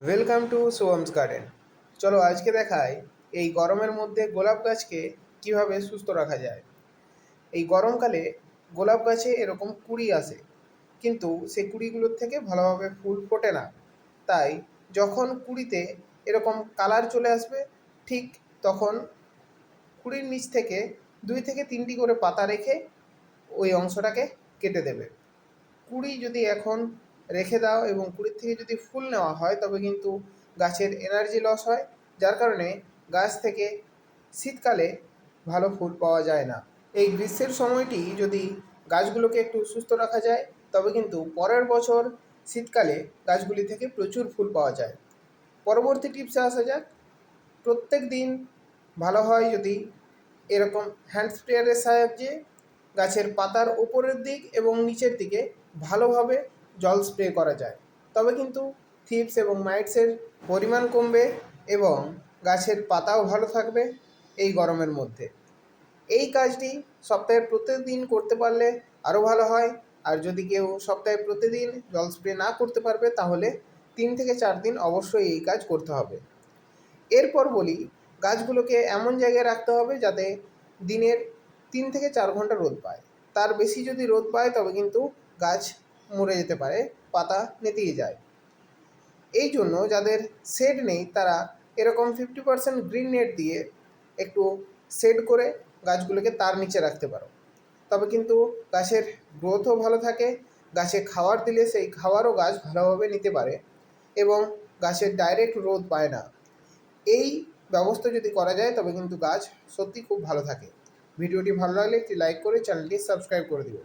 Welcome to swarms garden. চলো আজকে দেখাই এই গরমের মধ্যে গোলাপ গাছকে কিভাবে সুস্থ রাখা যায়। এই গরমকালে গোলাপ গাছে এরকম কুঁড়ি আসে, কিন্তু সেই কুঁড়িগুলোর থেকে ভালোভাবে ফুল ফোটে না। তাই যখন কুঁড়িতে এরকম কালার চলে আসবে, ঠিক তখন কুঁড়ির নিচ থেকে 2 থেকে 3টি করে পাতা রেখে ওই অংশটাকে কেটে দেবে। কুঁড়ি যদি এখন রেখে দাও এবং কুঁড়ির থেকে যদি ফুল নেওয়া হয়, তবে কিন্তু গাছের এনার্জি লস হয়, যার কারণে গাছ থেকে শীতকালে ভালো ফুল পাওয়া যায় না। এই গ্রীষ্মের সময়টি যদি গাছগুলোকে একটু সুস্থ রাখা যায়, তবে কিন্তু পরের বছর শীতকালে গাছগুলি থেকে প্রচুর ফুল পাওয়া যায়। পরবর্তী টিপসে আসা যাক। প্রত্যেক দিন ভালো হয় যদি এরকম হ্যান্ড স্প্রেয়ারের সাহায্যে গাছের পাতার উপরের দিক এবং নিচের দিকে ভালোভাবে জল স্প্রে করা যায়, তবে কিন্তু থিপস এবং মাইটসের পরিমাণ কমবে এবং গাছের পাতাও ভালো থাকবে এই গরমের মধ্যে। এই কাজটি সপ্তাহে প্রতিদিন করতে পারলে আরও ভালো হয়। আর যদি কেউ সপ্তাহে প্রতিদিন জল স্প্রে না করতে পারবে, তাহলে 3 থেকে 4 দিন অবশ্যই এই কাজ করতে হবে। এরপর বলি, গাছগুলোকে এমন জায়গায় রাখতে হবে যাতে দিনের 3 থেকে 4 ঘন্টা রোদ পায়। তার বেশি যদি রোদ পায়, তবে কিন্তু গাছ মরে যেতে পারে, পাতা নেতিয়ে যায়। এই জন্য যাদের শেড নেই, তারা এরকম 50% গ্রিন নেট দিয়ে একটু শেড করে গাছগুলোকে তার নিচে রাখতে পারো। তবে কিন্তু গাছের গ্রোথও ভালো থাকে, গাছে খাবার দিলে সেই খাবারও গাছ ভালোভাবে নিতে পারে এবং গাছের ডাইরেক্ট রোদ পায় না। এই ব্যবস্থা যদি করা যায়, তবে কিন্তু গাছ সত্যি খুব ভালো থাকে। ভিডিওটি ভালো লাগলে একটি লাইক করে চ্যানেলটি সাবস্ক্রাইব করে দিও।